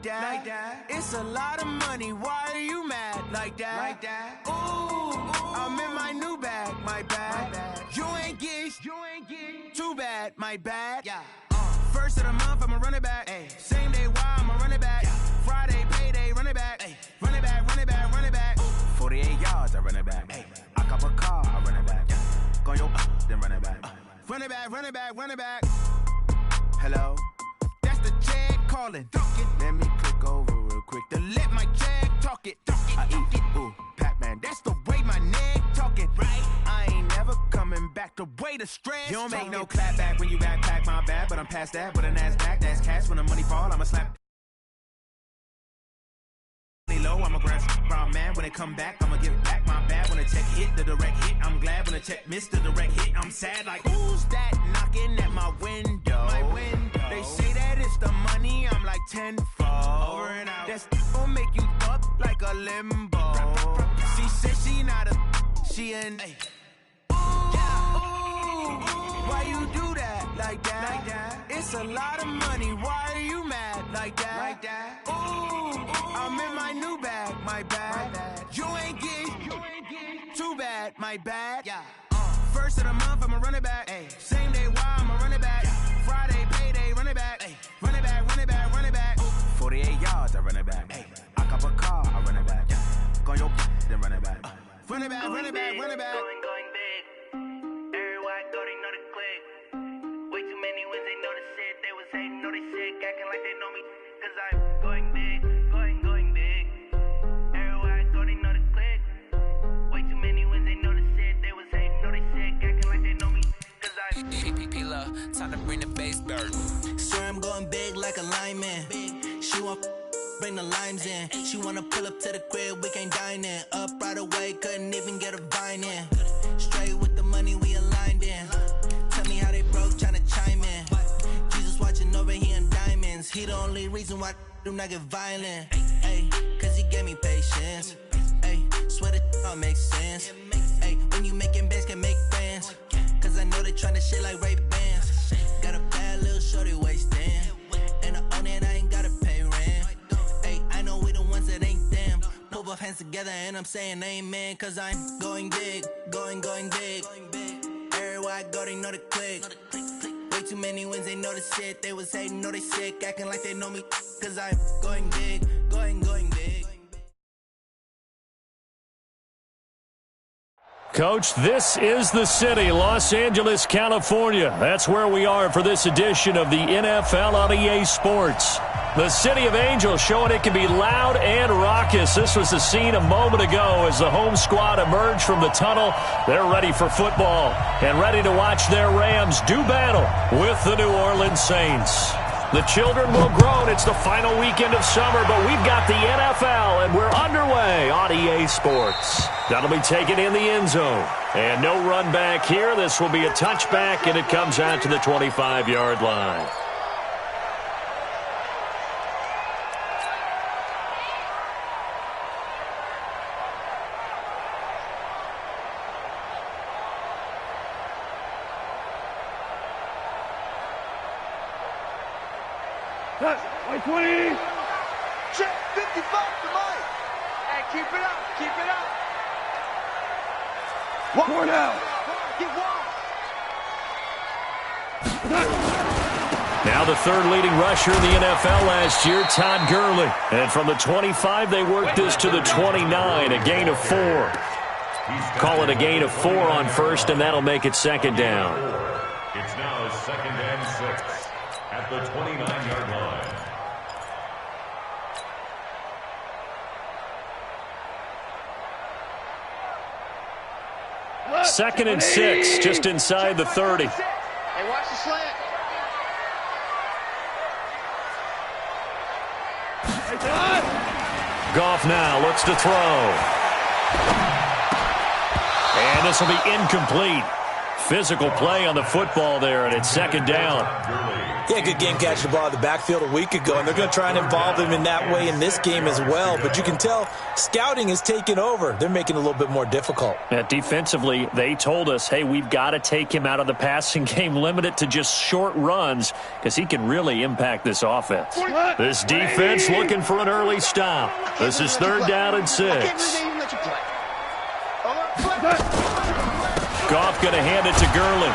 that. It's a lot of money. Why are you mad like that? Ooh, I'm in my new bag, my bad. You ain't get too bad, my bad. Yeah. First of the month, I'ma run it back. Ay. Same day, why I'ma run it back. Yeah. Friday, payday, run it back. Ay. Run it back, run it back, run it back. 48 yards, I run it back. Ay. I cop a car, I run it back. Yeah. Go yo, then run it back. Run it back, run it back, run it back. Hello? That's the check calling. Let me click over real quick to let my check talk it. I eat it, ooh, Pac-Man. That's the way my neck talking. Right? I ain't never coming back. The way the stress. You don't make no clap back when you backpack, my bad. But I'm past that with an ass back. That's cash when the money fall. I'ma slap. Low, I'ma grab brown man when it come back. I'ma give back my bad when the check hit the direct hit. I'm glad when the check missed the direct hit. I'm sad like who's that knocking at my window? They say that it's the money. I'm like tenfold. Over and out. That's gonna make you up like a limbo. She said she not a she an. Why you do that like that? It's a lot of money. Why are you mad like that? Ooh, I'm in my new bag, my bad. You ain't get too bad, my bad. Yeah. First of the month, I'ma run it back. Ay. Same day, why I'ma run it back. Friday, payday, run it back. Ay. Run it back, run it back, run it back. 48 yards, I run it back. Ay. I cop a car, I run it back. Go yo, then run it back. Run it back, run it back, run it back. Going big. Everywhere I go, they know the click. Way too many wins, they know the shit. They was hating, know they sick, acting like they know me. Cause I'm going big, going big. Everywhere I go, they know the click. Way too many wins, they know the shit. They was hating, know they sick, acting like they know me. Cause I'm PPP love, time to bring the bass bird. Swear I'm going big like a lineman. She want bring the limes in. She wanna pull up to the crib, we can't dine in. Up right away, couldn't even get a vine in. Straight with the money, we aligned in. Tell me how they broke, tryna chime in. Jesus watching over here in diamonds. He the only reason why do not get violent. Ay, cause he gave me patience. Ay, swear that all makes sense. Ay, when you making bands, can make friends. Cause I know they tryna shit like Ray Bans. Got a bad little shorty wasting. And I own it, I ain't gotta pay rent. Ay, I know we the ones that ain't them. Put both hands together and I'm saying amen. Cause I'm going big, going big. Everywhere I go, they know the click. Way too many wins, they know the shit. They was hating, know they sick, acting like they know me. Cause I'm going big, going big. Coach, this is the city, Los Angeles, California. That's where we are for this edition of the NFL on EA Sports. The City of Angels showing it can be loud and raucous. This was the scene a moment ago as the home squad emerged from the tunnel. They're ready for football and ready to watch their Rams do battle with the New Orleans Saints. The children will groan. It's the final weekend of summer, but we've got the NFL, and we're underway on EA Sports. That'll be taken in the end zone. And no run back here. This will be a touchback, and it comes out to the 25-yard line. Touch, 20. Check, 55 to Mike. Hey, keep it up, keep it up. One more now. Get one. Now the third leading rusher in the NFL last year, Todd Gurley. And from the 25, they worked this to the 29, a gain of 4. Call it a gain of 4 on first, and that'll make it second down. It's now 2nd and 6 at the 29-yard line. Second and 6, just inside the 30. Hey, watch the slant. Goff now looks to throw. And this will be incomplete. Physical play on the football there, and it's second down. Yeah, good game catching the ball in the backfield a week ago, and they're going to try and involve him in that way in this game as well. But you can tell scouting is taking over. They're making it a little bit more difficult. Defensively, they told us, hey, we've got to take him out of the passing game, limit it to just short runs, because he can really impact this offense. This defense looking for an early stop. This is third down and 6. Goff going to hand it to Gurley.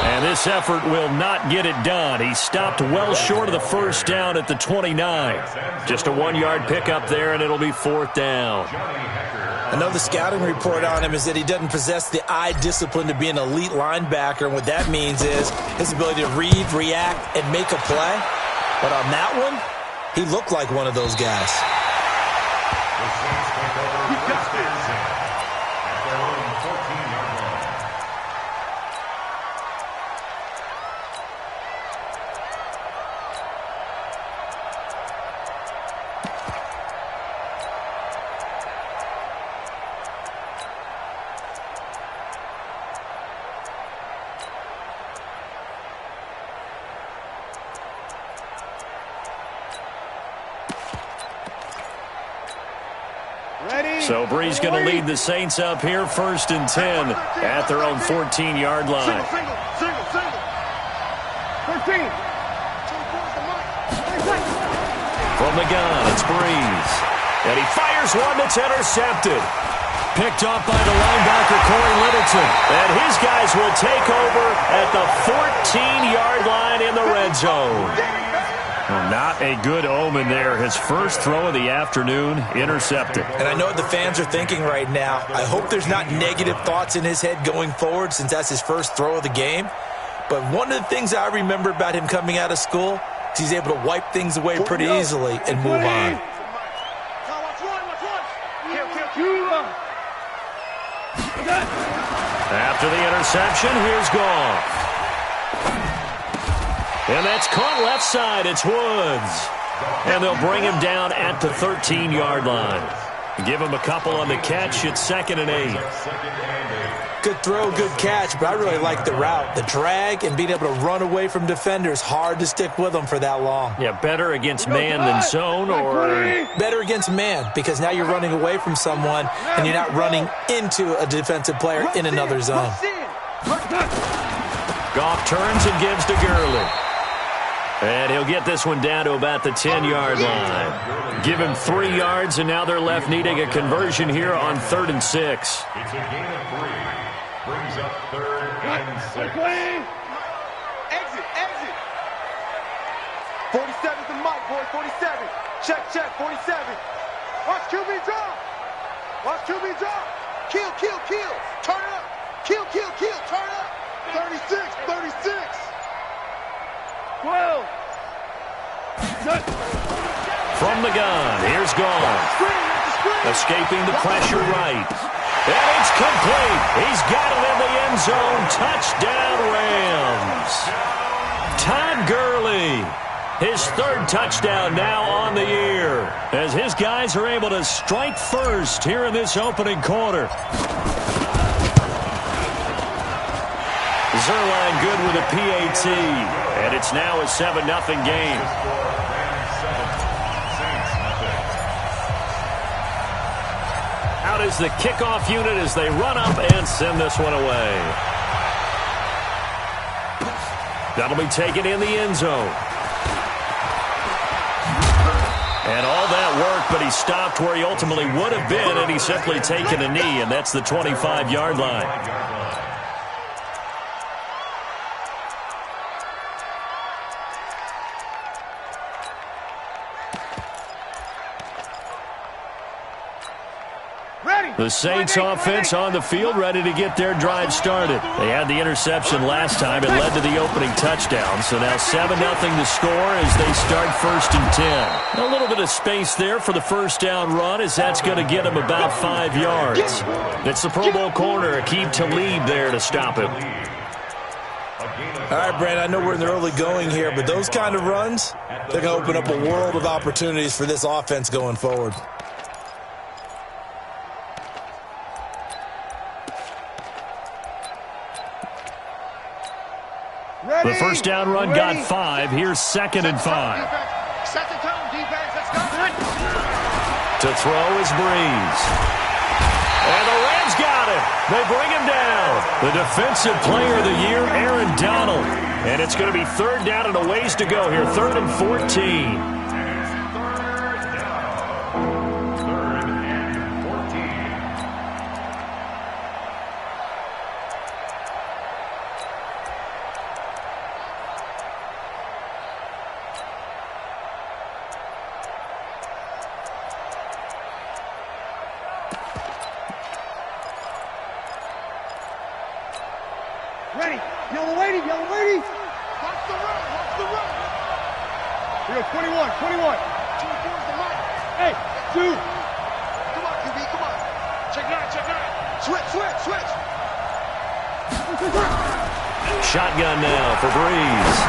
And this effort will not get it done. He stopped well short of the first down at the 29. Just a 1-yard pickup there, and it'll be fourth down. I know the scouting report on him is that he doesn't possess the eye discipline to be an elite linebacker. And what that means is his ability to read, react, and make a play. But on that one, he looked like one of those guys. So Bree's going to lead the Saints up here, 1st and 10 at their own 14-yard line. Single. 13. From the gun, it's Breeze. And he fires one that's intercepted. Picked off by the linebacker, Corey Littleton. And his guys will take over at the 14-yard line in the red zone. Well, not a good omen there. His first throw of the afternoon, intercepted. And I know what the fans are thinking right now. I hope there's not negative thoughts in his head going forward since that's his first throw of the game. But one of the things I remember about him coming out of school is he's able to wipe things away pretty easily and move on. After the interception, here's Goff. And that's caught left side. It's Woods. And they'll bring him down at the 13-yard line. Give him a couple on the catch. It's 2nd and 8. Good throw, good catch, but I really like the route. The drag and being able to run away from defenders, hard to stick with them for that long. Yeah, better against man than zone, or? Better against man, because now you're running away from someone and you're not running into a defensive player in another zone. Goff turns and gives to Gurley. And he'll get this one down to about the 10-yard line. Give him 3 yards, and now they're left needing a conversion here on 3rd and 6. It's a gain of 3. Brings up 3rd and 6. Exit. 47's the mic, boy. 47. Check. 47. Watch QB drop. Kill. Turn it up. Kill. Turn it up. 36. 12. From the gun, here's Goff. Escaping the pressure right. And it's complete. He's got it in the end zone. Touchdown, Rams. Todd Gurley. His 3rd touchdown now on the year, as his guys are able to strike first here in this opening quarter. Zerline good with a PAT, and it's now a 7-0 game. Out is the kickoff unit as they run up and send this one away. That'll be taken in the end zone. And all that work, but he stopped where he ultimately would have been, and he's simply taken a knee, and that's the 25-yard line. The Saints offense on the field, ready to get their drive started. They had the interception last time. It led to the opening touchdown. So now 7-0 the score as they start 1st and 10. A little bit of space there for the first down run, as that's going to get him about 5 yards. It's the Pro Bowl corner, Aqib Talib there to stop him. All right, Brandon, I know we're in the early going here, but those kind of runs, they're going to open up a world of opportunities for this offense going forward. The first down run got 5. Here's 2nd and 5. Set the tone, defense. Let's go. To throw is Breeze. And the Rams got it. They bring him down. The Defensive Player of the Year, Aaron Donald. And it's going to be 3rd down and a ways to go here. 3rd and 14. Ready. Yellow lady. Watch the run. Here, 21. 24's the mic. Hey, 2. Come on, QB, come on. Check 9. Switch. Shotgun now for Breeze.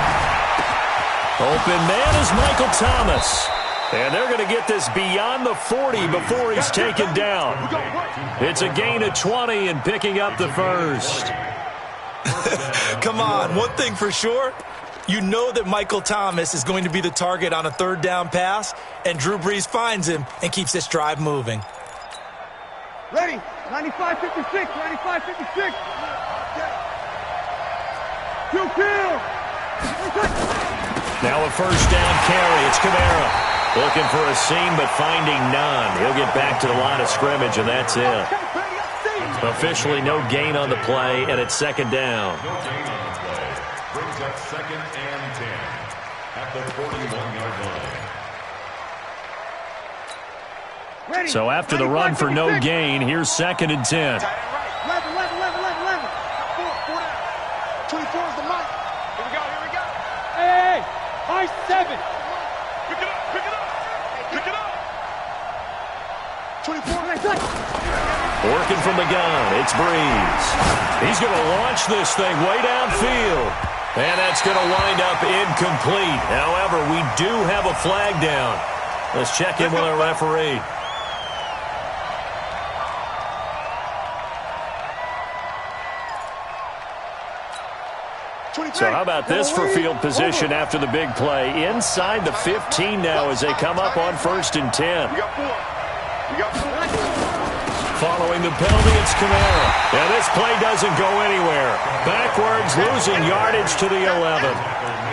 Open man is Michael Thomas. And they're going to get this beyond the 40 before he's taken down. It's a gain of 20 and picking up the first. Come on, one thing for sure, you know that Michael Thomas is going to be the target on a 3rd down pass, and Drew Brees finds him and keeps this drive moving. Ready. 95-56. 95-56. 2 kill. Now a first down carry. It's Kamara. Looking for a seam, but finding none. He'll get back to the line of scrimmage, and that's it. Officially no gain on the play, and it's 2nd down. No gain on the play. Brings up 2nd and 10 at the 41-yard line. So after the run for no gain, here's 2nd and 10. 11. 4 24's the mic. Here we go. Hey, high 7. Pick it up. 24. Working from the gun, it's Breeze. He's going to launch this thing way downfield. And that's going to wind up incomplete. However, we do have a flag down. Let's check in with our referee. So how about this for field position after the big play? Inside the 15 now as they come up on 1st and 10. Following the penalty, it's Kamara. And this play doesn't go anywhere. Backwards, losing yardage to the 11.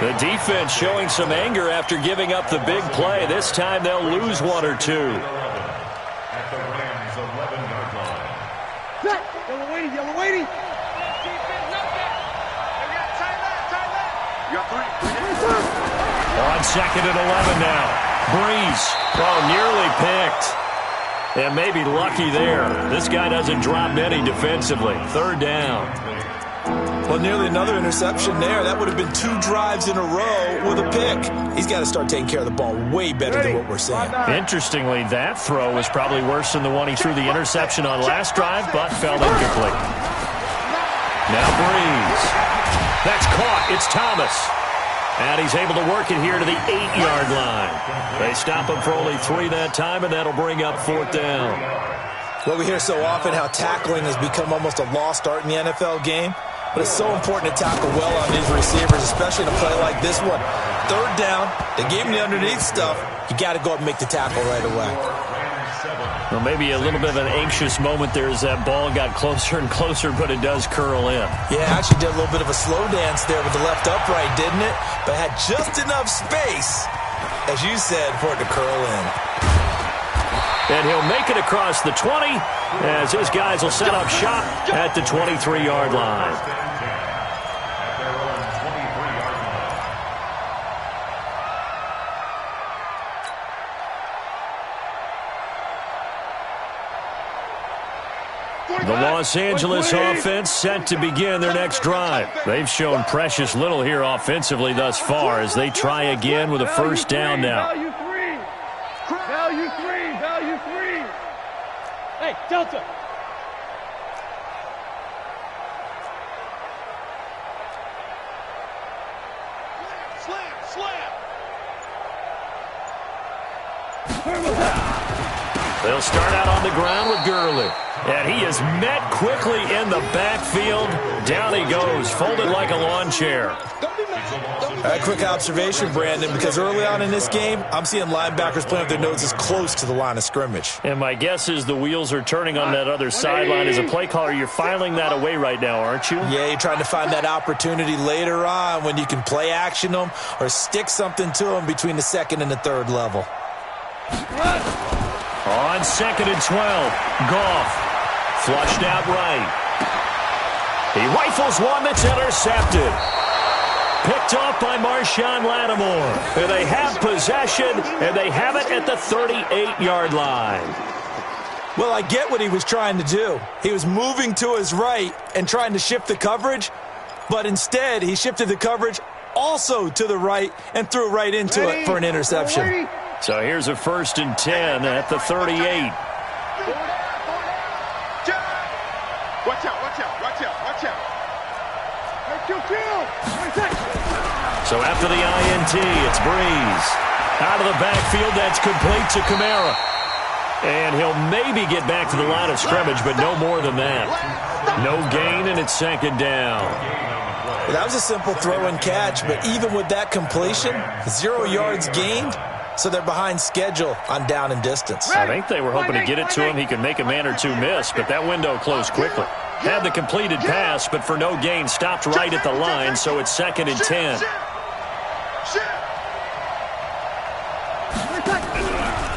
The defense showing some anger after giving up the big play. This time they'll lose 1 or 2. At the Rams' 11-yard line. Yellow lady. On 2nd and 11 now. Breeze. Oh, nearly picked. And maybe lucky there. This guy doesn't drop many defensively. 3rd down. Well, nearly another interception there. That would have been 2 drives in a row with a pick. He's got to start taking care of the ball way better than what we're seeing. Interestingly, that throw was probably worse than the one he threw the interception on last drive, but fell incomplete. Now Breeze. That's caught. It's Thomas. And he's able to work it here to the 8-yard line. They stop him for only 3 that time, and that'll bring up 4th down. Well, we hear so often how tackling has become almost a lost art in the NFL game. But it's so important to tackle well on these receivers, especially in a play like this one. 3rd down, they gave him the underneath stuff. You got to go up and make the tackle right away. Well, maybe a little bit of an anxious moment there as that ball got closer and closer, but it does curl in. Yeah, actually did a little bit of a slow dance there with the left upright, didn't it? But had just enough space, as you said, for it to curl in. And he'll make it across the 20 as his guys will set up shop at the 23-yard line. The Los Angeles offense set to begin their next drive. They've shown precious little here offensively thus far as they try again with a first down now. Value three. Hey, Delta. Slam. They'll start out on the ground with Gurley. And he is met quickly in the backfield. Down he goes, folded like a lawn chair. A quick observation, Brandon, because early on in this game, I'm seeing linebackers playing with their noses close to the line of scrimmage. And my guess is the wheels are turning on that other sideline. As a play caller, you're filing that away right now, aren't you? Yeah, you're trying to find that opportunity later on when you can play action them or stick something to them between the second and the third level. On 2nd and 12, Goff flushed out right. He rifles one that's intercepted. Picked off by Marshawn Lattimore. And they have possession, and they have it at the 38-yard line. Well, I get what he was trying to do. He was moving to his right and trying to shift the coverage, but instead he shifted the coverage also to the right and threw right into it for an interception. So here's a 1st and 10 at the 38. Watch out, watch out, watch out, watch out. So after the INT, it's Breeze. Out of the backfield, that's complete to Kamara. And he'll maybe get back to the line of scrimmage, but no more than that. No gain, and it's 2nd down. Well, that was a simple throw and catch, but even with that completion, 0 yards gained, so they're behind schedule on down and distance. I think they were hoping to get it to him. He could make a man or two miss, but that window closed quickly. Had the completed pass, but for no gain, stopped right at the line, so it's 2nd and 10.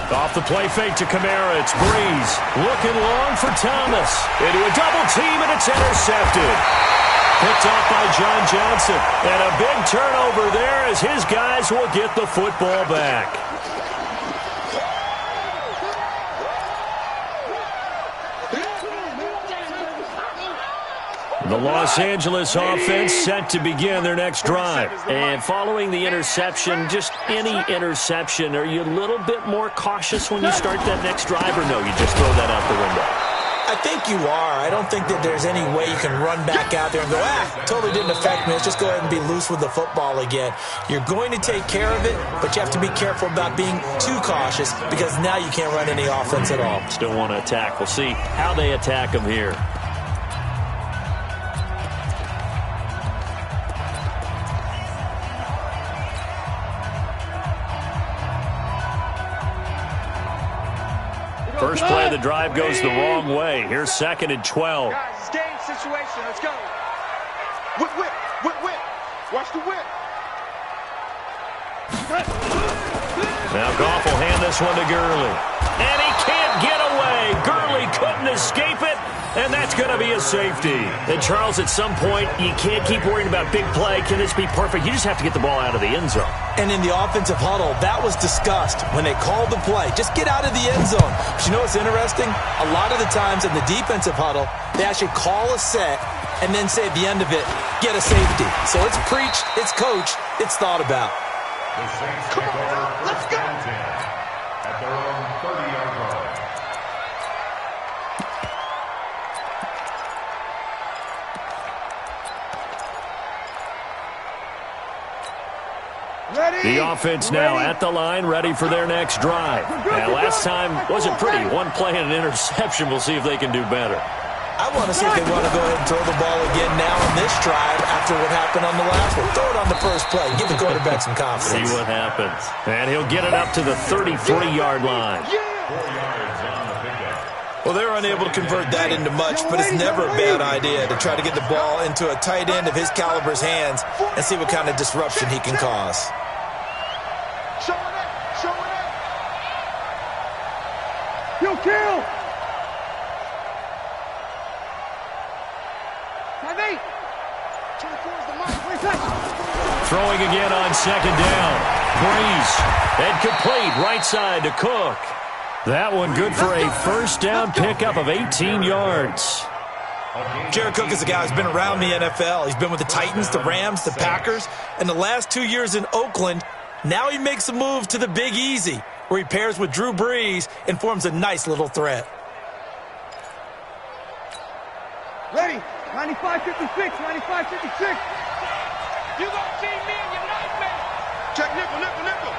Off the play fake to Kamara, it's Breeze. Looking long for Thomas. Into a double team, and it's intercepted. Picked off by John Johnson. And a big turnover there as his guys will get the football back. The Los Angeles offense set to begin their next drive. And following the interception, just any interception, are you a little bit more cautious when you start that next drive, or no, you just throw that out the window? I think you are. I don't think that there's any way you can run back out there and go, totally didn't affect me. Let's just go ahead and be loose with the football again. You're going to take care of it, but you have to be careful about being too cautious because now you can't run any offense at all. Still want to attack. We'll see how they attack them here. First play of the drive goes the wrong way. Here's 2nd and 12. Guys, it's game situation. Let's go. Whip, whip, whip, whip. Watch the whip. Now Goff will hand this one to Gurley. And he can't get away. Gurley couldn't escape it. And that's going to be a safety. And Charles, at some point, you can't keep worrying about big play. Can this be perfect? You just have to get the ball out of the end zone. And in the offensive huddle, that was discussed when they called the play. Just get out of the end zone. But you know what's interesting? A lot of the times in the defensive huddle, they actually call a set and then say at the end of it, get a safety. So it's preached, it's coached, it's thought about. The Saints take over Let's go. at their own 30-yard line. The offense now at the line, ready for their next drive. Now, last time wasn't pretty. One play and an interception. We'll see if they can do better. I want to see if they want to go ahead and throw the ball again now on this drive after what happened on the last one. Throw it on the first play. Give the quarterback some confidence. See what happens. And he'll get it up to the 33-yard line. 4 yards on the pickup. Well, they're unable to convert that into much, but it's never a bad idea to try to get the ball into a tight end of his caliber's hands and see what kind of disruption he can cause. Show it up. Show it up. You kill. Throwing again on 2nd down. Breeze. And complete right side to Cook. That one good for a first down pickup of 18 yards. Jared Cook is a guy who's been around the NFL. He's been with the Titans, the Rams, the Packers, and the last 2 years in Oakland. Now he makes a move to the Big Easy, where he pairs with Drew Brees and forms a nice little threat. Ready. 95-56. 95-56. You gonna see me in your nightmare. Check nickel, nickel, nickel.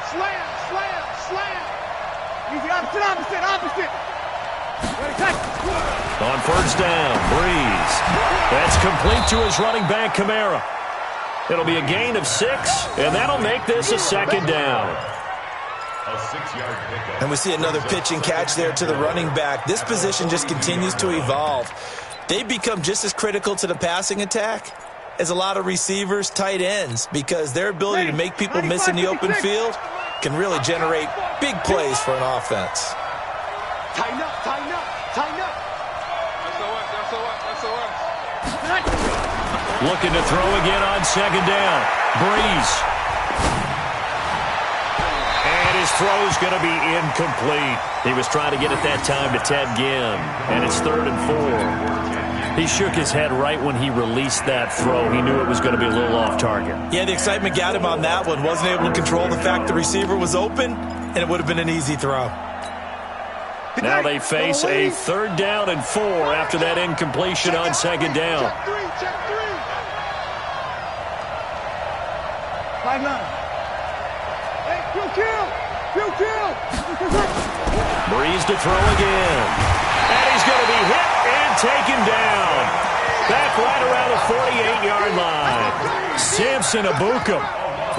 Slam, slam, slam. Easy, opposite. Ready, take. On first down, Breeze. That's complete to his running back, Kamara. It'll be a gain of 6, and that'll make this a second down. A 6-yard pickup. And we see another pitch and catch there to the running back. This position just continues to evolve. They become just as critical to the passing attack as a lot of receivers, tight ends, because their ability to make people miss in the open field can really generate big plays for an offense. Tighten up, tighten up, tighten up. Looking to throw again on second down. Breeze. And his throw's going to be incomplete. He was trying to get it that time to Ted Ginn, and it's 3rd and 4. He shook his head right when he released that throw. He knew it was going to be a little off target. Yeah, the excitement got him on that one. Wasn't able to control the fact the receiver was open, and it would have been an easy throw. Now they face a 3rd down and 4 after that incompletion on second down. Check 3. 5-9. Hey, you kill. Breeze to throw again. And he's going to be hit and taken down. Back right around the 48-yard line. Samson Abukum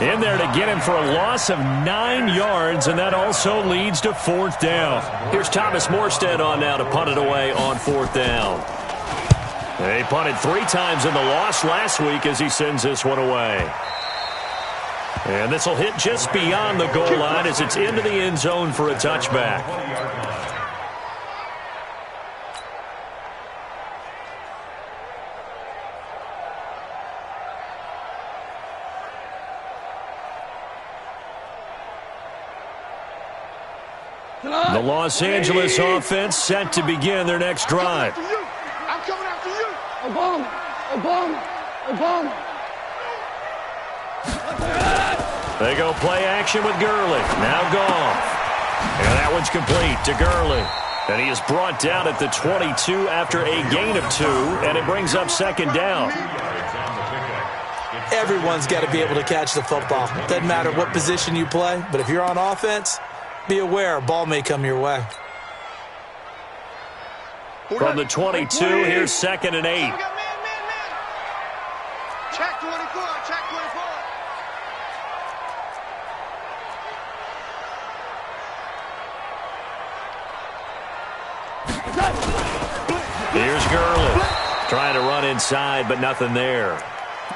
in there to get him for a loss of 9 yards, and that also leads to 4th down. Here's Thomas Morstead on now to punt it away on 4th down. They punted 3 times in the loss last week as he sends this one away. And this will hit just beyond the goal line as it's into the end zone for a touchback. The Los Angeles offense set to begin their next drive. I'm coming after you. Obama. They go play action with Gurley. Now Goff. And that one's complete to Gurley. And he is brought down at the 22 after a gain of 2, and it brings up second down. Everyone's got to be able to catch the football. Doesn't matter what position you play, but if you're on offense, be aware a ball may come your way. From the 22, here's 2nd and 8. Check 24, check 24. Here's Gurley. Trying to run inside, but nothing there.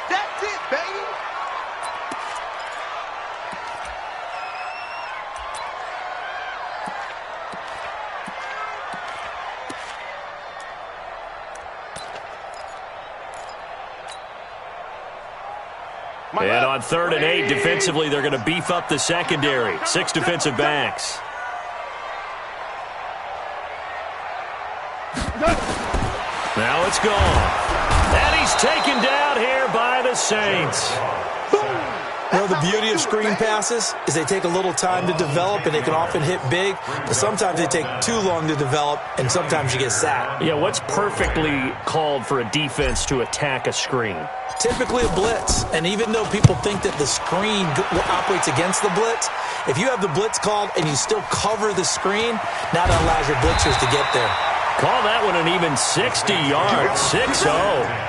That's it, baby. And on 3rd and 8, defensively, they're going to beef up the secondary. 6 defensive backs. Now it's gone. And he's taken down here by the Saints. You know, the beauty of screen passes is they take a little time to develop, and they can often hit big, but sometimes they take too long to develop, and sometimes you get sacked. Yeah, what's perfectly called for a defense to attack a screen? Typically a blitz, and even though people think that the screen operates against the blitz, if you have the blitz called and you still cover the screen, now that allows your blitzers to get there. Call that one an even 60 yards, 6-0.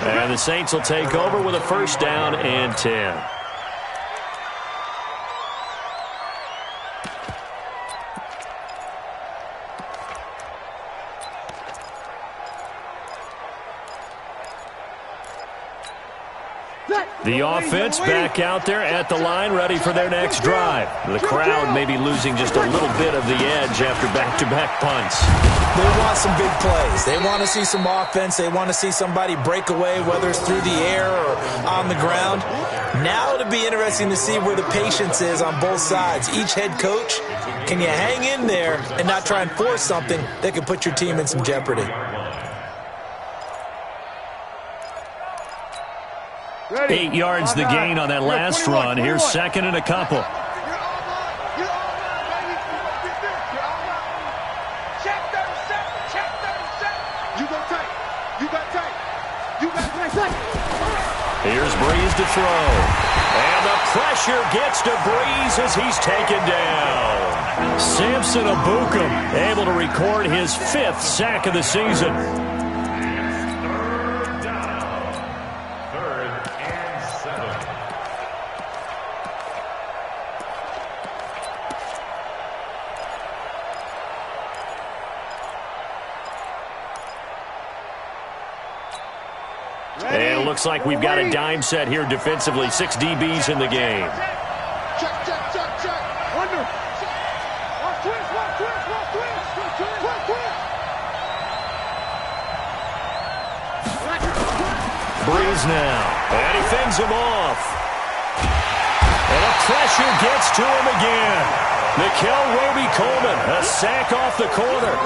And the Saints will take over with a 1st down and 10. The offense back out there at the line, ready for their next drive. The crowd may be losing just a little bit of the edge after back-to-back punts. They want some big plays. They want to see some offense. They want to see somebody break away, whether it's through the air or on the ground. Now it'll be interesting to see where the patience is on both sides. Each head coach, can you hang in there and not try and force something that could put your team in some jeopardy? 8 yards the gain on that last run. Here's 2nd and a couple. Here's Breeze to throw. And the pressure gets to Breeze as he's taken down. Samson Abukum able to record his 5th sack of the season. looks like we've got a dime set here defensively. 6 DBs in the game. Check, check, check, check. Under. Watch twist, watch twist, watch twist. Twist, twist. Breeze now. And he fends him off. And the pressure gets to him again. Nickel Roby-Coleman, a sack off the corner.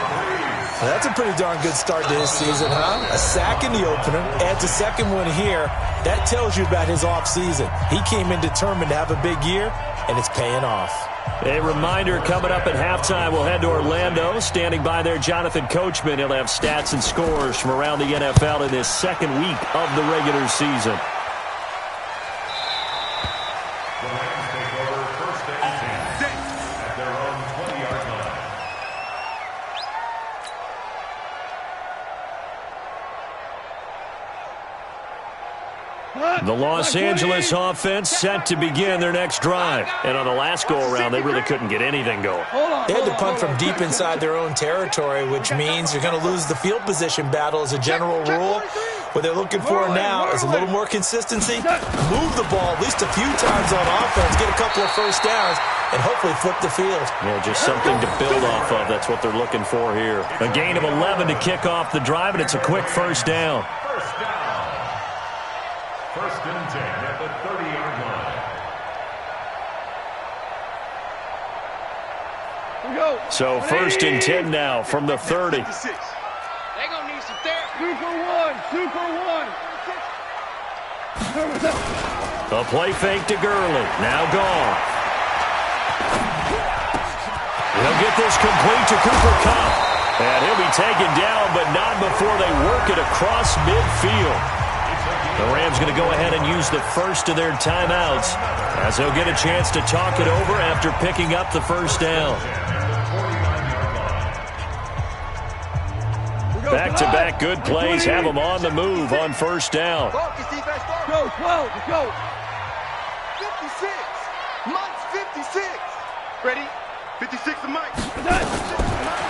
That's a pretty darn good start to his season, huh? A sack in the opener, adds a second one here. That tells you about his offseason. He came in determined to have a big year, and it's paying off. A reminder coming up at halftime, we'll head to Orlando. Standing by there, Jonathan Coachman. He'll have stats and scores from around the NFL in this second week of the regular season. The Los Angeles offense set to begin their next drive. And on the last go-around, they really couldn't get anything going. They had to punt from deep inside their own territory, which means you're going to lose the field position battle as a general rule. What they're looking for now is a little more consistency, move the ball at least a few times on offense, get a couple of first downs, and hopefully flip the field. Yeah, just something to build off of. That's what they're looking for here. A gain of 11 to kick off the drive, and it's a quick first down. First and 10 at the 30-yard line. So first and 10 now from the 30. They're going to need some therapy. 2 for 1. The play fake to Gurley. Now gone. He'll get this complete to Cooper Kupp. And he'll be taken down, but not before they work it across midfield. The Rams going to go ahead and use the first of their timeouts as they'll get a chance to talk it over after picking up the first down. Back-to-back good plays have them on the move on first down. Go, 12, let's go. 56. Mike's 56. Ready? 56 to Mike.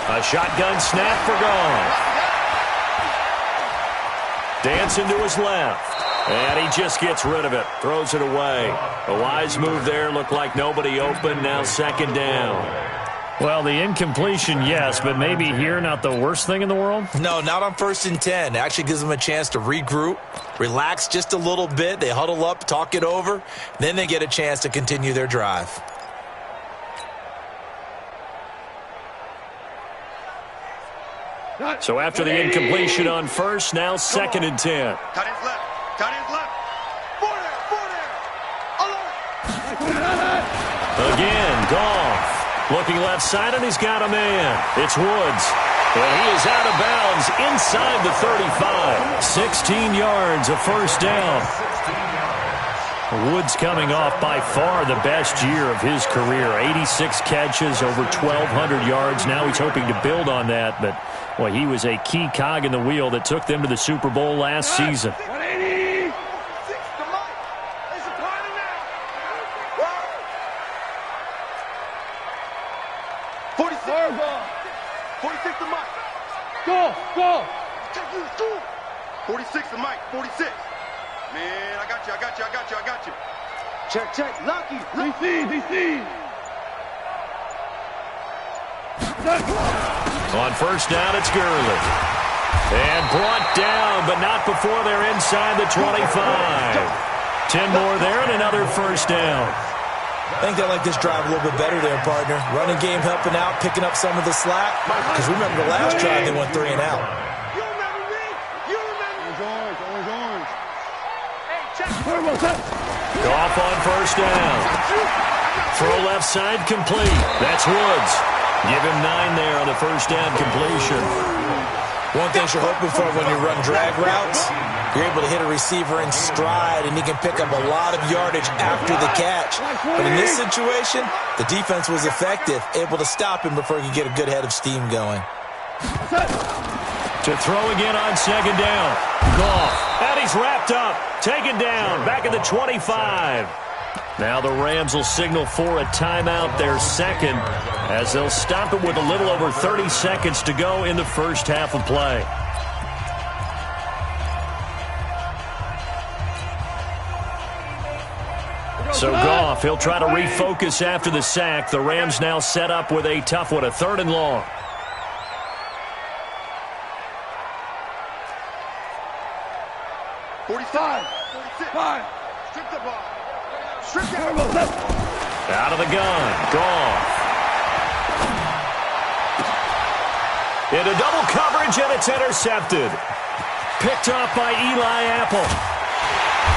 A shotgun snap for Goff. Dancing to his left. And he just gets rid of it. Throws it away. A wise move there. Looked like nobody open. Now second down. Well, the incompletion, yes, but maybe here not the worst thing in the world? No, not on first and 10. It actually gives them a chance to regroup, relax just a little bit. They huddle up, talk it over. Then they get a chance to continue their drive. So after the incompletion on first, now second and 10. Cut his left. Again, Goff. Looking left side, and he's got a man. It's Woods. And he is out of bounds inside the 35. 16 yards, a first down. Woods coming off by far the best year of his career. 86 catches, over 1,200 yards. Now he's hoping to build on that, but boy, he was a key cog in the wheel that took them to the Super Bowl last season. 180. 46 to Mike. Go. 46 to Mike. 46. Man, I got you. Check. Lucky. DC. On first down, it's Gurley. And brought down, but not before they're inside the 25. 10 more there and another first down. I think they like this drive a little bit better there, partner. Running game helping out, picking up some of the slack. Because remember the last drive, they went 3 and out. You remember me? Orange. Hey, check. Goff on first down. Throw left side complete. That's Woods. Give him 9 there on the first down completion. One thing you're hoping for when you run drag routes, you're able to hit a receiver in stride, and he can pick up a lot of yardage after the catch. But in this situation, the defense was effective, able to stop him before he could get a good head of steam going. To throw again on second down. Goff. And he's wrapped up. Taken down. Back at the 25. Now the Rams will signal for a timeout, their second, as they'll stop it with a little over 30 seconds to go in the first half of play. So Goff, he'll try to refocus after the sack. The Rams now set up with a tough one, a 3rd and long. Strip the ball. Strip the Out of the gun. Goff. Into double coverage, and it's intercepted. Picked off by Eli Apple.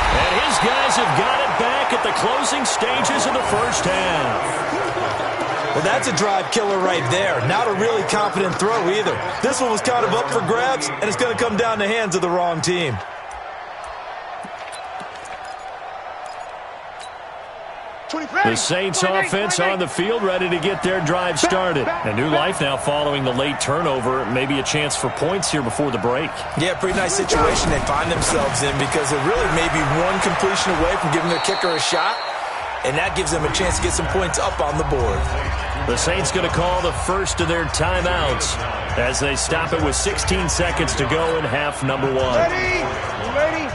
And his guys have got it back at the closing stages of the first half. Well, that's a drive killer right there. Not a really confident throw either. This one was kind of up for grabs, and it's going to come down the hands of the wrong team. The Saints offense on the field, ready to get their drive started. A new life now following the late turnover. Maybe a chance for points here before the break. Yeah, pretty nice situation they find themselves in because they're really maybe one completion away from giving their kicker a shot, and that gives them a chance to get some points up on the board. The Saints going to call the first of their timeouts as they stop it with 16 seconds to go in half number 1. Ready? Ready?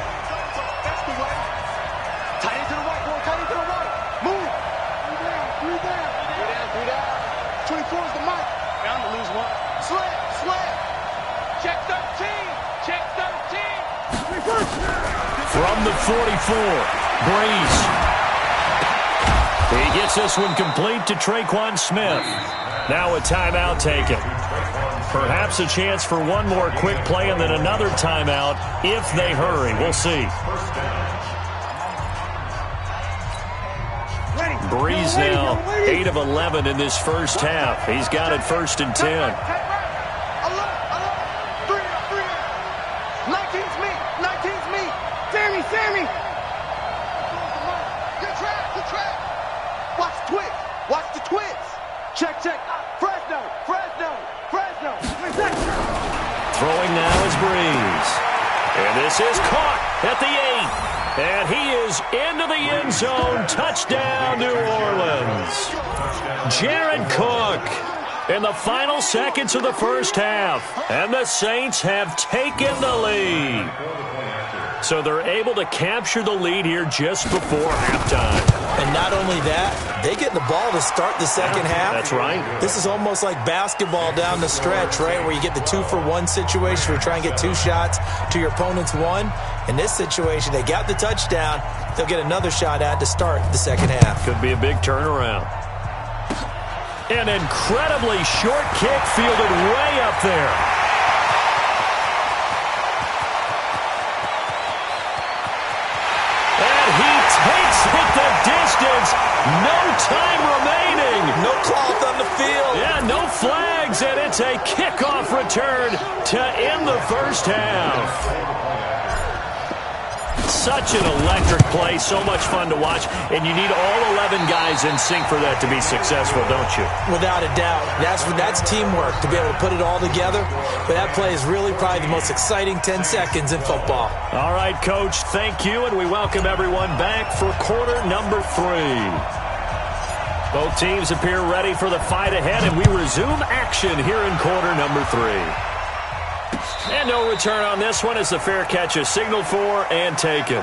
From the 44, Breeze. He gets this one complete to Traquan Smith. Now a timeout taken. Perhaps a chance for one more quick play and then another timeout if they hurry. We'll see. Breeze now 8 of 11 in this first half. He's got it 1st and 10. Sammy! Good track! Watch the twitch! Watch the twitch! Check! Fresno! Throwing now is Breeze. And this is caught at the 8. And he is into the end zone. Touchdown, New Orleans. Jared Cook in the final seconds of the first half. And the Saints have taken the lead. So they're able to capture the lead here just before halftime. And not only that, they get the ball to start the second half. That's right. This is almost like basketball down the stretch, right, where you get the 2-for-1 situation where you try and get 2 shots to your opponent's 1. In this situation, they got the touchdown. They'll get another shot at to start the second half. Could be a big turnaround. An incredibly short kick fielded way up there. Takes it the distance. No time remaining. No cloth on the field. Yeah, no flags, and it's a kickoff return to end the first half. Such an electric play, so much fun to watch, and you need all 11 guys in sync for that to be successful, don't you? Without a doubt. That's teamwork to be able to put it all together, but that play is really probably the most exciting 10 seconds in football. All right, Coach, thank you, and we welcome everyone back for quarter number 3. Both teams appear ready for the fight ahead, and we resume action here in quarter number 3. And no return on this one as the fair catch is signaled for and taken.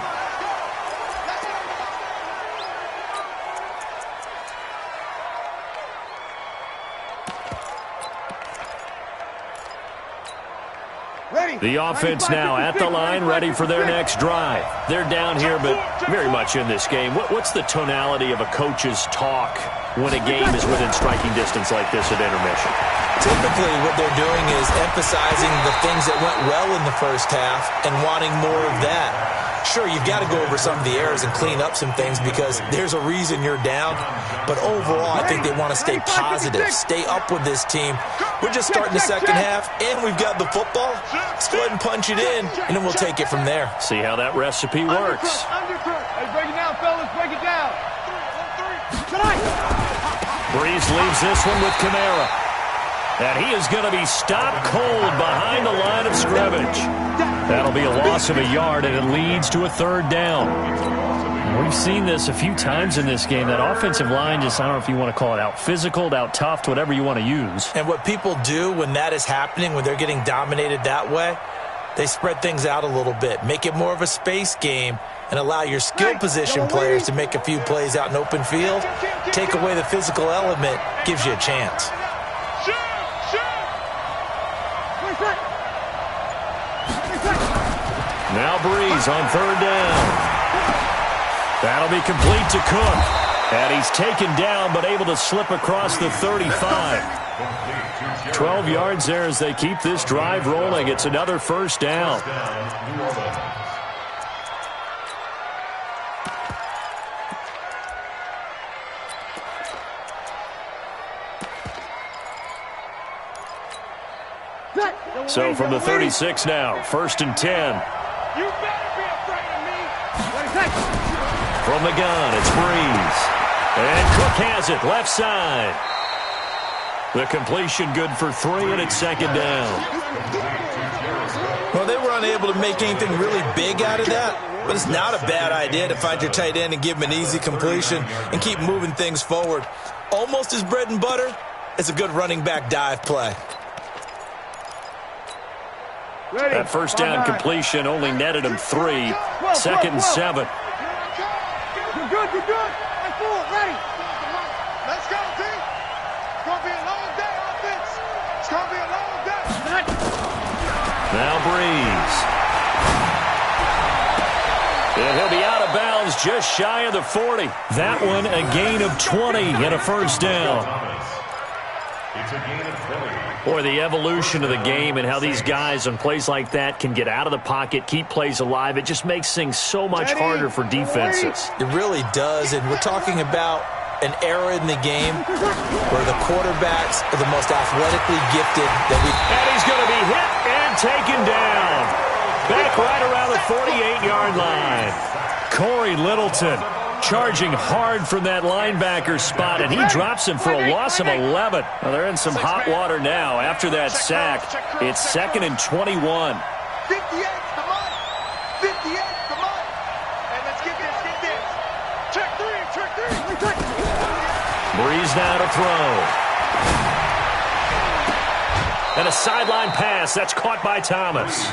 The offense now at the line, ready for their next drive. They're down here, but very much in this game. What's the tonality of a coach's talk when a game is within striking distance like this at intermission? Typically, what they're doing is emphasizing the things that went well in the first half and wanting more of that. Sure, you've got to go over some of the errors and clean up some things because there's a reason you're down. But overall, I think they want to stay positive, stay up with this team. We're just starting the second half, and we've got the football. Let's go ahead and punch it in, and then we'll take it from there. See how that recipe works. Hey, break it down, fellas. Break it down. Breeze leaves this one with Kamara. And he is going to be stopped cold behind the line of scrimmage. That'll be a loss of a yard, and it leads to a 3rd down. We've seen this a few times in this game. That offensive line just, I don't know if you want to call it out physical, out tough, whatever you want to use. And what people do when that is happening, when they're getting dominated that way, they spread things out a little bit, make it more of a space game, and allow your skill position players to make a few plays out in open field. Take away the physical element, gives you a chance. Now Breeze on third down. That'll be complete to Cook. And he's taken down but able to slip across the 35. 12 yards there as they keep this drive rolling. It's another first down. So from the 36 now, 1st and 10. You better be afraid of me. From the gun, it's Breeze. And Cook has it, left side. The completion good for 3, and it's 2nd down. Well, they were unable to make anything really big out of that, but it's not a bad idea to find your tight end and give him an easy completion and keep moving things forward. Almost his bread and butter. It's a good running back dive play. That first down completion only netted him 3. 2nd and 7. You're good, you're good. I'm full, ready. Let's go, team. It's going to be a long day, offense. It's going to be a long day. Now Breeze. And he'll be out of bounds just shy of the 40. That one a gain of 20 and a first down. It's a gain of 20. Boy, the evolution of the game and how these guys on plays like that can get out of the pocket, keep plays alive, it just makes things so much harder for defenses. It really does, and we're talking about an era in the game where the quarterbacks are the most athletically gifted that we... And he's going to be hit and taken down. Back right around the 48-yard line. Corey Littleton charging hard from that linebacker spot, and he drops him for a loss of 11. Well, they're in some hot water now. After that sack, it's 2nd and 21. 58, come on. 58, come on. And let's get this, get this. Check 3. Breeze now to throw. And a sideline pass. That's caught by Thomas.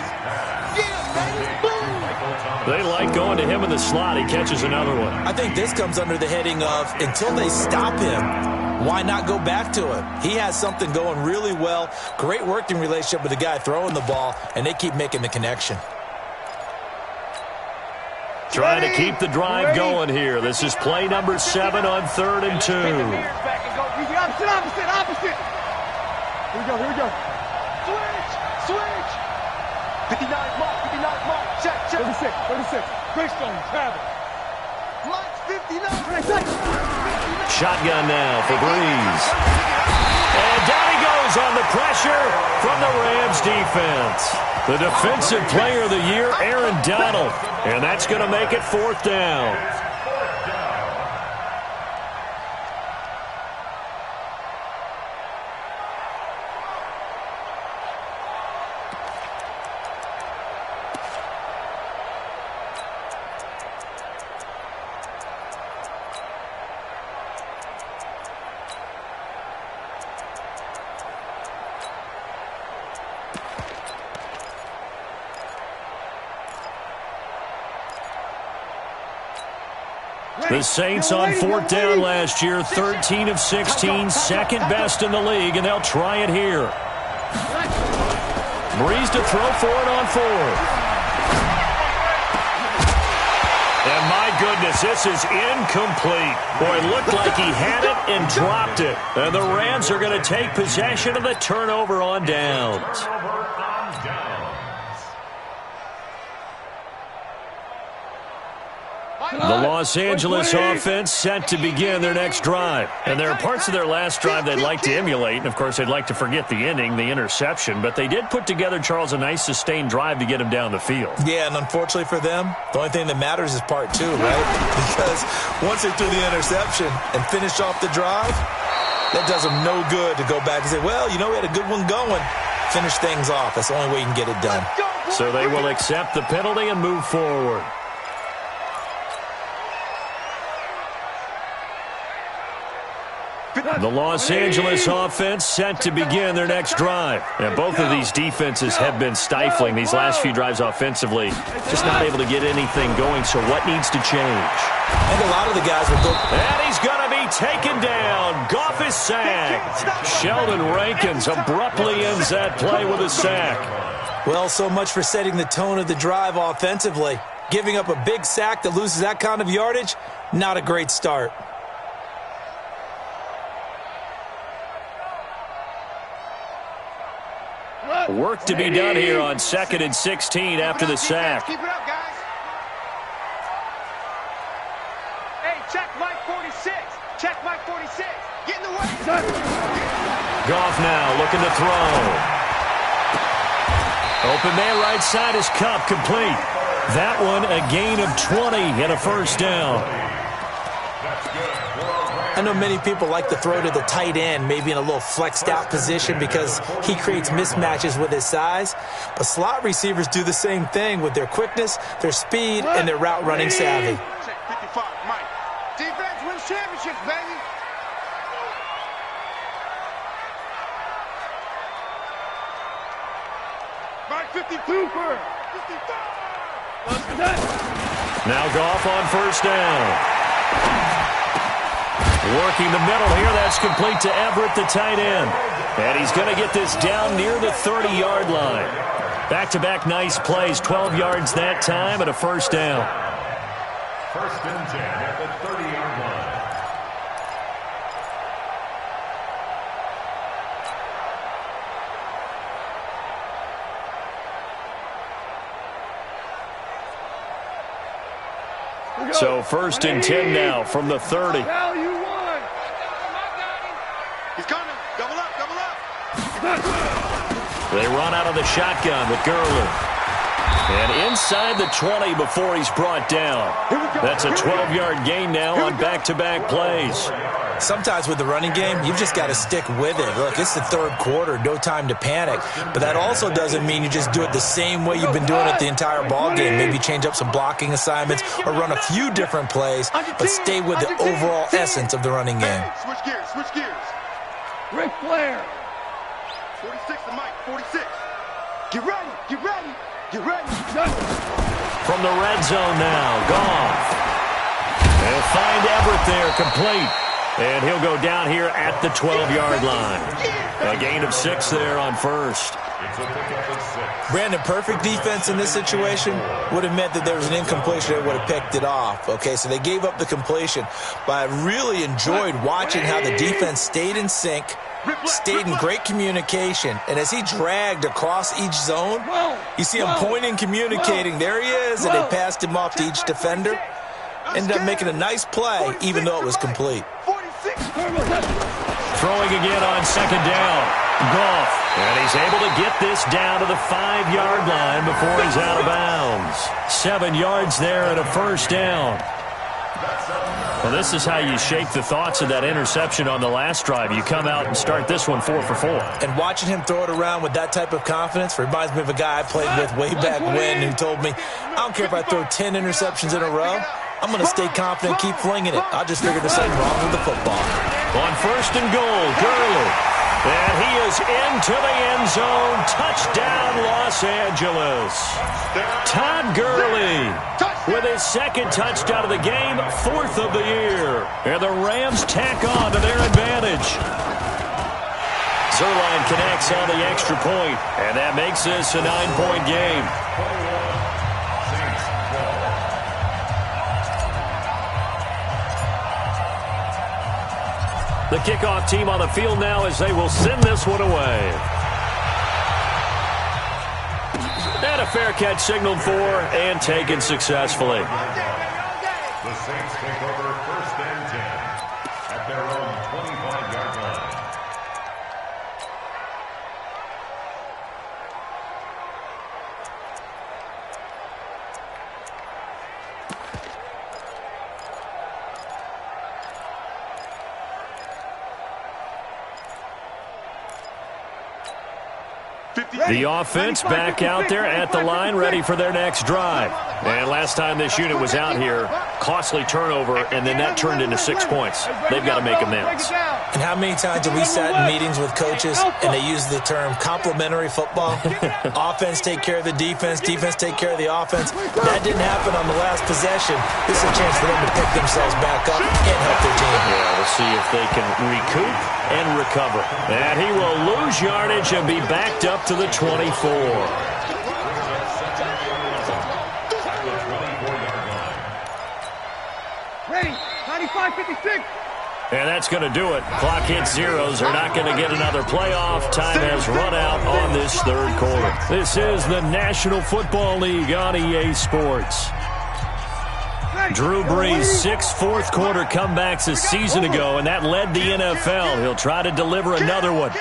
They like going to him in the slot. He catches another one. I think this comes under the heading of, until they stop him, why not go back to him? He has something going really well. Great working relationship with the guy throwing the ball, and they keep making the connection. Trying to keep the drive going here. This is play number 7 on 3rd and 2. Opposite. Here we go. Switch. 59 mark. Check. 36. Greystone, travel. Lights 59. Shotgun now for Breeze. And down he goes on the pressure from the Rams defense. The defensive player of the year, Aaron Donald. And that's going to make it 4th down. The Saints on 4th down last year, 13 of 16, second best in the league, and they'll try it here. Breeze to throw for it on 4th. And my goodness, this is incomplete. Boy, it looked like he had it and dropped it. And the Rams are going to take possession of the turnover on downs. The Los Angeles offense set to begin their next drive. And there are parts of their last drive they'd like to emulate. And, of course, they'd like to forget the ending, the interception. But they did put together, Charles, a nice sustained drive to get him down the field. Yeah, and unfortunately for them, the only thing that matters is part 2, right? Because once they threw the interception and finished off the drive, that does them no good to go back and say, well, you know, we had a good one going. Finish things off. That's the only way you can get it done. So they will accept the penalty and move forward. The Los Angeles offense set to begin their next drive. And both of these defenses have been stifling these last few drives offensively. Just not able to get anything going, so what needs to change? And a lot of the guys will go. And he's going to be taken down. Goff is sacked. Sheldon Rankins abruptly ends that play with a sack. Well, so much for setting the tone of the drive offensively. Giving up a big sack that loses that kind of yardage, not a great start. Work to be done here on 2nd and 16 after the sack. Keep it up, guys. Hey, check Mike 46. Check Mike 46. Get in the way. Goff now looking to throw. Open man right side is Cup, complete. That one a gain of 20 and a first down. I know many people like to throw to the tight end, maybe in a little flexed out position because he creates mismatches with his size. But slot receivers do the same thing with their quickness, their speed, and their route running savvy. Check 55, Mike. Defense wins championships, baby. Mike 52 first. 55. Now Goff on first down. Working the middle here, that's complete to Everett, the tight end. And he's going to get this down near the 30-yard line. Back-to-back nice plays, 12 yards that time and a first down. First and 10 at the 30-yard line. So first and 10 now from the 30. Now you won. He's coming. Double up, double up. They run out of the shotgun with Gurley. And inside the 20 before he's brought down. That's a 12-yard gain now on back-to-back plays. Sometimes with the running game, you've just got to stick with it. Look, it's the third quarter, no time to panic. But that also doesn't mean you just do it the same way you've been doing it the entire ball game. Maybe change up some blocking assignments or run a few different plays, but stay with the overall essence of the running game. Switch gears, switch gears. Ric Flair. 46 to Mike, 46. Get ready, get ready, get ready. From the red zone now, Goff. They'll find Everett there, complete. And he'll go down here at the 12-yard line. A gain of 6 there on first. Brandon, perfect defense in this situation would have meant that there was an incompletion. They would have picked it off. Okay, so they gave up the completion. But I really enjoyed watching how the defense stayed in sync, stayed in great communication. And as he dragged across each zone, you see him pointing, communicating. There he is, and they passed him off to each defender. Ended up making a nice play, even though it was complete. Throwing again on second down. Goff. And he's able to get this down to the 5-yard line before he's out of bounds. 7 yards there and a first down. Well, this is how you shape the thoughts of that interception on the last drive. You come out and start this one 4 for 4. And watching him throw it around with that type of confidence reminds me of a guy I played with way back when who told me, I don't care if I throw 10 interceptions in a row. I'm going to stay confident, keep flinging it. I just figured there's something wrong with the football. On first and goal, Gurley. And he is into the end zone. Touchdown, Los Angeles. Todd Gurley with his second touchdown of the game, 4th of the year. And the Rams tack on to their advantage. Zerline connects on the extra point, and that makes this a 9-point game. The kickoff team on the field now as they will send this one away. And a fair catch signaled for and taken successfully. The Saints take over first and 10 at their own 25-yard line. The offense back out there at the line, ready for their next drive. And last time this unit was out here, costly turnover, and then that turned into 6 points. They've got to make amends. And how many times have we sat in meetings with coaches and they use the term complementary football? Offense take care of the defense, defense take care of the offense. That didn't happen on the last possession. This is a chance for them to pick themselves back up and help their team. Yeah, we'll see if they can recoup and recover. And he will lose yardage and be backed up to the 24. Ready, 95-56. And that's going to do it. Clock hits zeros. They're not going to get another playoff. Time has run out on this third quarter. This is the National Football League on EA Sports. Drew Brees, 6 fourth-quarter comebacks a season ago, and that led the NFL. He'll try to deliver another one.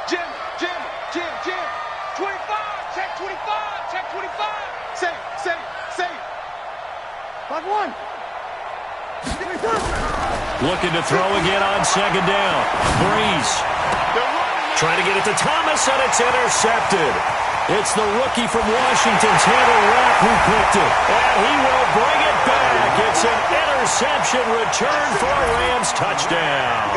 Jim. 25, check 25. Say. 5-1. Looking to throw again on second down. Brees trying to get it to Thomas, and it's intercepted. It's the rookie from Washington's Handle Rapp who picked it. And he will bring it back. It's an interception return for a Rams touchdown.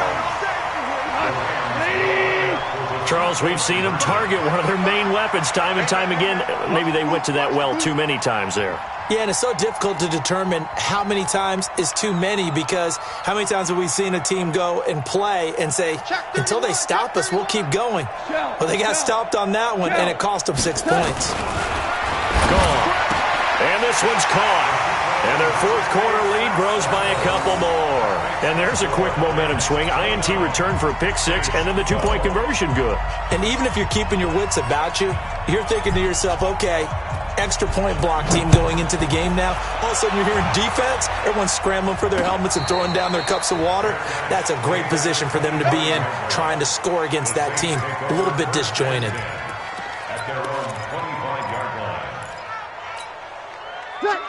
Charles, we've seen them target one of their main weapons time and time again. Maybe they went to that well too many times there. Yeah, and it's so difficult to determine how many times is too many, because how many times have we seen a team go and play and say, until they stop us, we'll keep going. Well, they got stopped on that one, and it cost them 6 points. Gone. And this one's caught. And their fourth-quarter lead grows by a couple more. And there's a quick momentum swing. INT return for a pick six, and then the two-point conversion good. And even if you're keeping your wits about you, you're thinking to yourself, okay, extra point block team going into the game now. All of a sudden you're hearing defense. Everyone's scrambling for their helmets and throwing down their cups of water. That's a great position for them to be in, trying to score against that team. A little bit disjointed.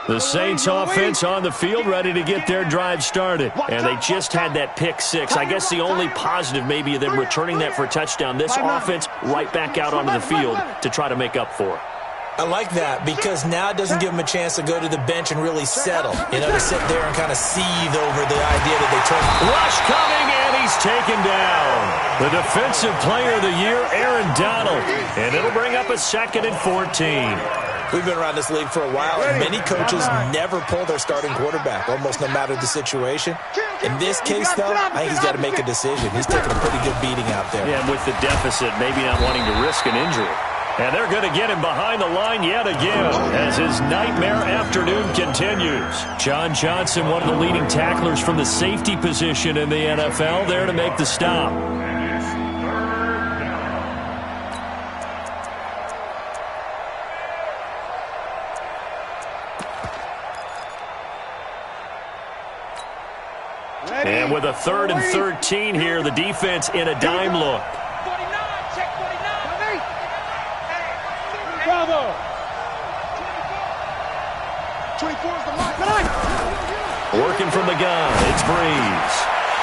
The Saints offense on the field, ready to get their drive started. And they just had that pick six. I guess the only positive maybe of them returning that for a touchdown. This offense right back out onto the field to try to make up for it. I like that, because now it doesn't give them a chance to go to the bench and really settle. You know, to sit there and kind of seethe over the idea that they turn. Rush coming, and he's taken down. The defensive player of the year, Aaron Donald. And it'll bring up a 2nd and 14. We've been around this league for a while, and many coaches never pull their starting quarterback, almost no matter the situation. In this case, though, I think he's got to make a decision. He's taking a pretty good beating out there. Yeah, with the deficit, maybe not wanting to risk an injury. And they're going to get him behind the line yet again as his nightmare afternoon continues. John Johnson, one of the leading tacklers from the safety position in the NFL, there to make the stop. And with a 3rd and 13 here, the defense in a dime look. 49, check 49. Bravo. 24 is the mark. Working from the gun, it's Brees.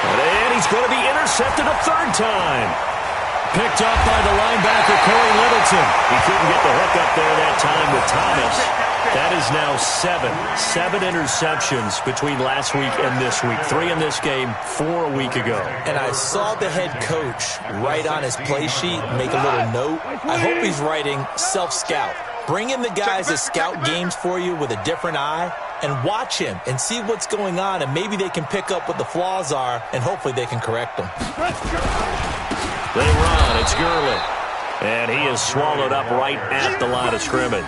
And he's going to be intercepted a 3rd time. Picked up by the linebacker, Corey Littleton. He couldn't get the hook up there that time with Thomas. That is now 7 interceptions between last week and this week. 3 in this game, 4 a week ago. And I saw the head coach write on his play sheet, make a little note. I hope he's writing self-scout. Bring in the guys that scout games for you with a different eye and watch him and see what's going on, and maybe they can pick up what the flaws are, and hopefully they can correct them. They run. It's Gurley. And he is swallowed up right at the line of scrimmage.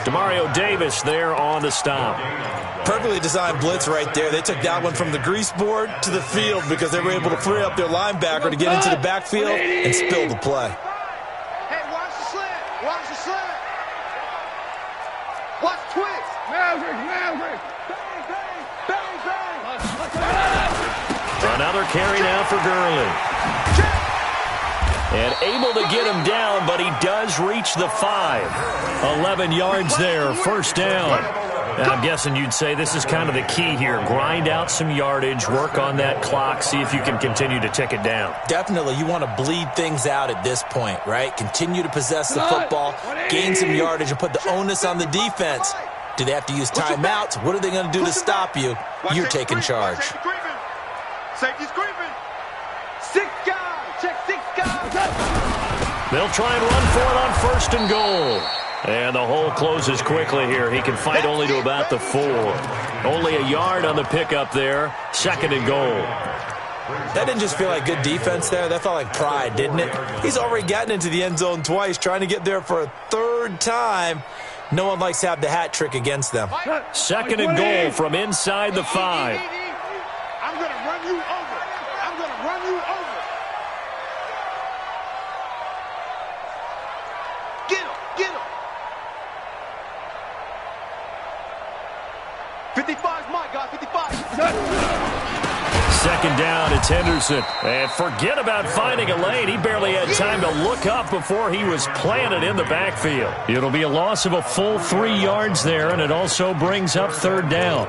Demario Davis there on the stop. Perfectly designed blitz right there. They took that one from the grease board to the field because they were able to free up their linebacker to get into the backfield and spill the play. Hey, watch the slant. Watch the slant. Watch twist. Maverick. Bang. Another carry now for Gurley. And able to get him down, but he does reach the 5. 11 yards there, 1st down. And I'm guessing you'd say this is kind of the key here. Grind out some yardage, work on that clock, see if you can continue to tick it down. Definitely. You want to bleed things out at this point, right? Continue to possess the football, gain some yardage, and put the onus on the defense Do they have to use timeouts? What are they going to do to stop you? You're taking charge. Safety's creeping. 6 guys. Check 6 guys. They'll try and run for it on 1st and goal. And the hole closes quickly here. He can fight only to about the 4. Only a yard on the pickup there. 2nd and goal. That didn't just feel like good defense there. That felt like pride, didn't it? He's already gotten into the end zone twice, trying to get there for a 3rd time. No one likes to have the hat trick against them. 2nd and goal from inside the 5. I'm going to run you over. I'm going to run you over. Get him. Get him. 55 is my guy. 55. 2nd down, it's Henderson. And forget about finding a lane. He barely had time to look up before he was planted in the backfield. It'll be a loss of a full 3 yards there, and it also brings up 3rd down.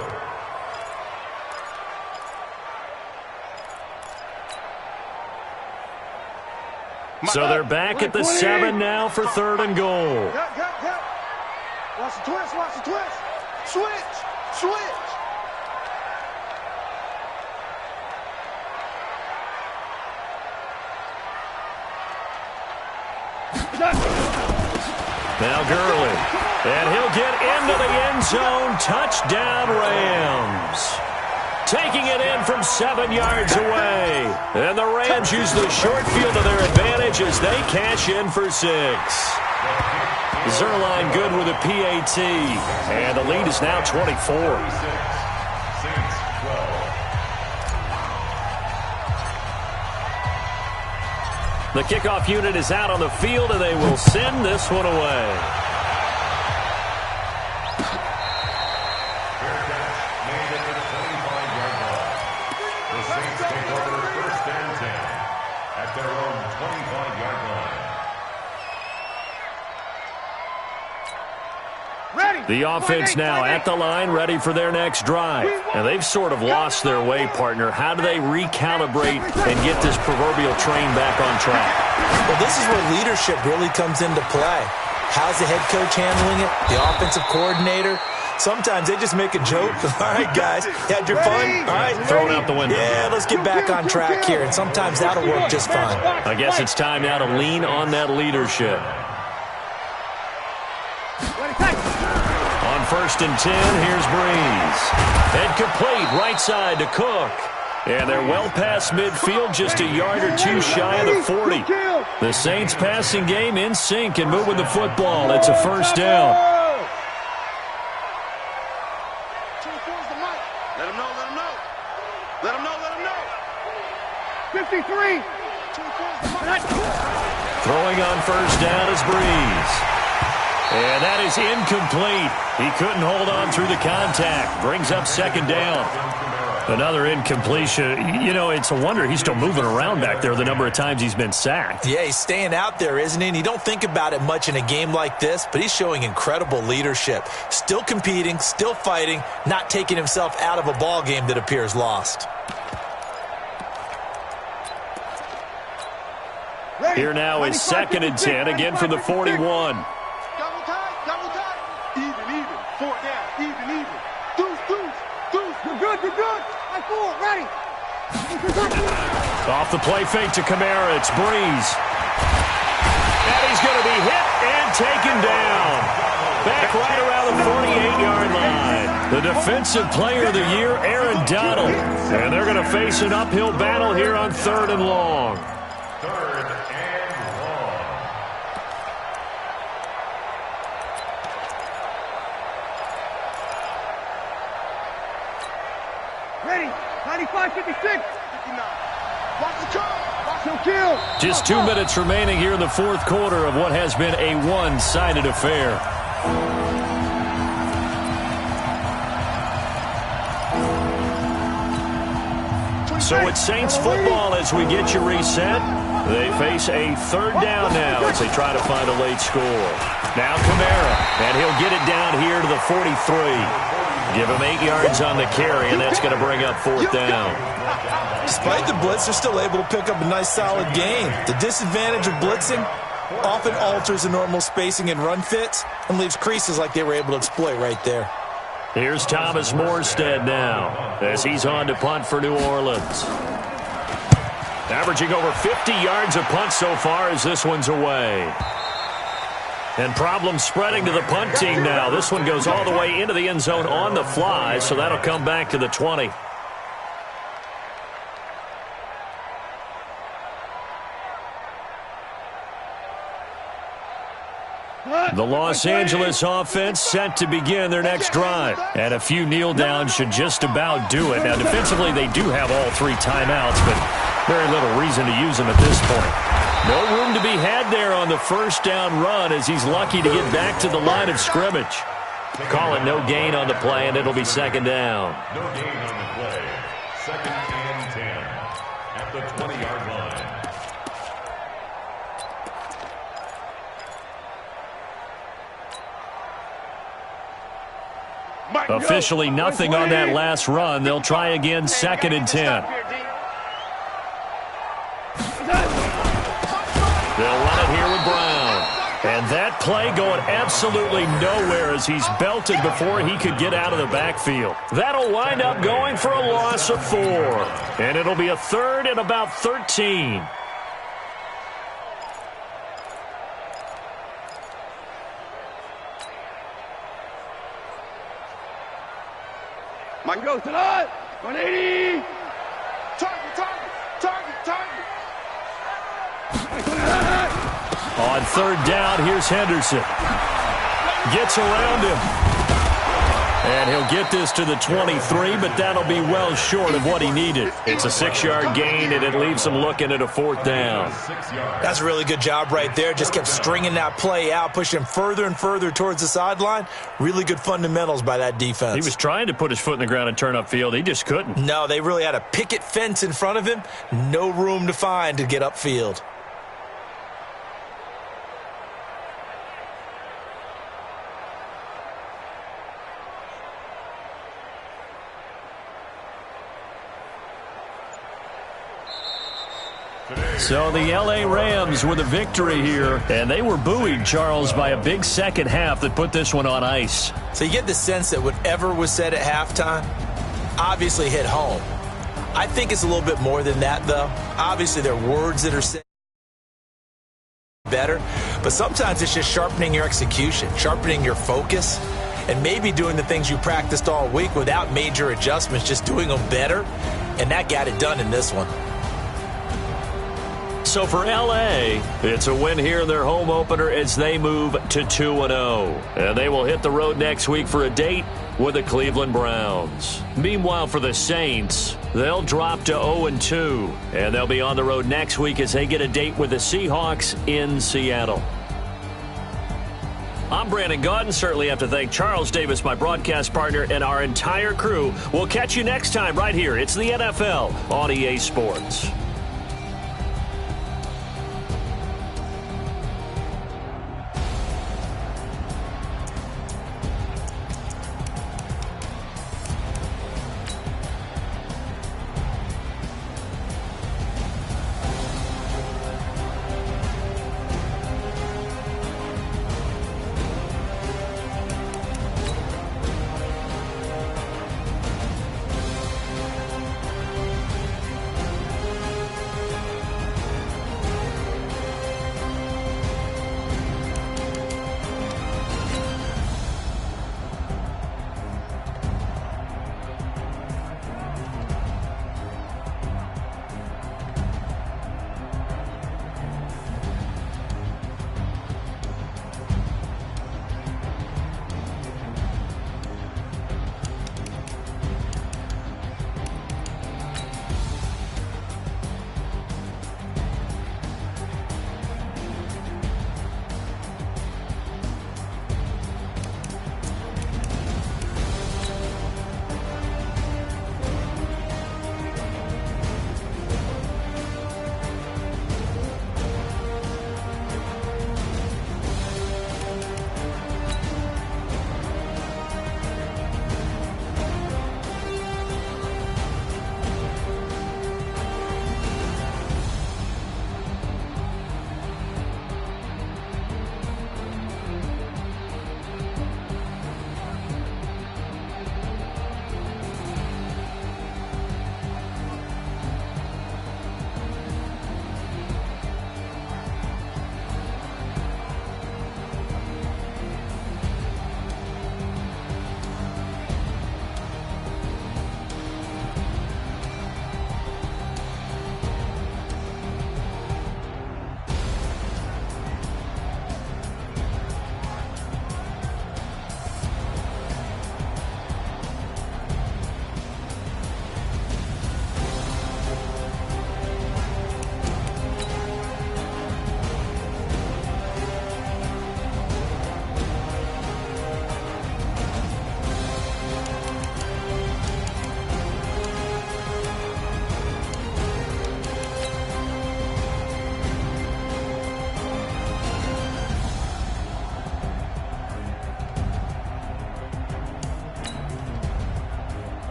So they're back at the 7 now for 3rd and goal. Yep. Watch the twist. Watch the twist. Switch. Now Gurley. And he'll get into the end zone. Touchdown, Rams. Taking it in from 7 yards away. And the Rams use the short field to their advantage as they cash in for 6. Zerline good with a PAT. And the lead is now 24. The kickoff unit is out on the field, and they will send this one away. The Saints take over 1st and 10 at their own 25-yard line. The offense now at the line, ready for their next drive. And they've sort of lost their way, partner. How do they recalibrate and get this proverbial train back on track? Well, this is where leadership really comes into play. How's the head coach handling it? The offensive coordinator? Sometimes they just make a joke. All right, guys, you had your fun? All right. Throw it out the window. Yeah, let's get back on track here. And sometimes that'll work just fine. I guess it's time now to lean on that leadership. On 1st and 10, here's Breeze. And complete right side to Cook. And they're well past midfield, just a yard or 2 shy of the 40. The Saints passing game in sync and moving the football. It's a 1st down. Let him know. 53. Throwing on 1st down is Breeze. And that is incomplete. He couldn't hold on through the contact. Brings up 2nd down. Another incompletion. You know, it's a wonder he's still moving around back there the number of times he's been sacked. Yeah, he's staying out there, isn't he? And you don't think about it much in a game like this, but he's showing incredible leadership. Still competing, still fighting, not taking himself out of a ball game that appears lost. Here now is 2nd and 10, again from the 41. Double tight. Even. 4 down. Even. Deuce. You're good. I 4, ready. Off the play fake to Kamara, it's Breeze. And he's going to be hit and taken down. Back right around the 48-yard line. The defensive player of the year, Aaron Donald. And they're going to face an uphill battle here on 3rd and long. 3rd and long. Ready. 95, 56. 59. Watch the car. Watch him kill. Just 2 minutes remaining here in the 4th quarter of what has been a one-sided affair. So it's Saints football as we get you reset. They face a 3rd down now as they try to find a late score. Now Kamara, and he'll get it down here to the 43. Give him 8 yards on the carry, and that's going to bring up 4th down. Despite the blitz, they're still able to pick up a nice, solid gain. The disadvantage of blitzing, often alters the normal spacing and run fits and leaves creases like they were able to exploit right there. Here's Thomas Morstead now as he's on to punt for New Orleans. Averaging over 50 yards a punt so far as this one's away. And problems spreading to the punt team now. This one goes all the way into the end zone on the fly, so that'll come back to the 20. The Los Angeles offense set to begin their next drive. And a few kneel downs should just about do it. Now, defensively, they do have all 3 timeouts, but very little reason to use them at this point. No room to be had there on the first down run as he's lucky to get back to the line of scrimmage. Call it no gain on the play, and it'll be second down. No gain on the play. 2nd and 10 at the 20-yard line. Officially nothing on that last run. They'll try again, 2nd and 10. They'll run it here with Brown. And that play going absolutely nowhere as he's belted before he could get out of the backfield. That'll wind up going for a loss of 4. And it'll be a 3rd and about 13. Go tonight. 180. Target. On 3rd down, here's Henderson. Gets around him. And he'll get this to the 23, but that'll be well short of what he needed. It's a 6-yard gain, and it leaves him looking at a 4th down. That's a really good job right there. Just kept stringing that play out, pushing him further and further towards the sideline. Really good fundamentals by that defense. He was trying to put his foot in the ground and turn upfield. He just couldn't. No, they really had a picket fence in front of him. No room to find to get upfield. So the L.A. Rams with a victory here, and they were buoyed, Charles, by a big second half that put this one on ice. So you get the sense that whatever was said at halftime obviously hit home. I think it's a little bit more than that, though. Obviously, there are words that are said better, but sometimes it's just sharpening your execution, sharpening your focus, and maybe doing the things you practiced all week without major adjustments, just doing them better, and that got it done in this one. So for L.A., it's a win here in their home opener as they move to 2-0. And they will hit the road next week for a date with the Cleveland Browns. Meanwhile, for the Saints, they'll drop to 0-2. And they'll be on the road next week as they get a date with the Seahawks in Seattle. I'm Brandon Gaudin. Certainly have to thank Charles Davis, my broadcast partner, and our entire crew. We'll catch you next time right here. It's the NFL on EA Sports.